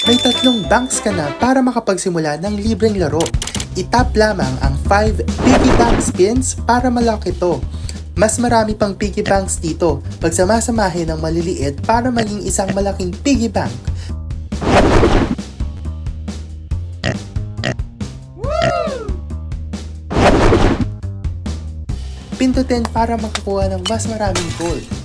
May 3 banks ka na para makapagsimula ng libreng laro. Itap lamang ang 5 piggy bank spins para malaki ito. Mas marami pang piggy banks dito. Pagsamasamahin ng maliliit para maging isang malaking piggy bank. Pindutin para makakuha ng mas maraming gold.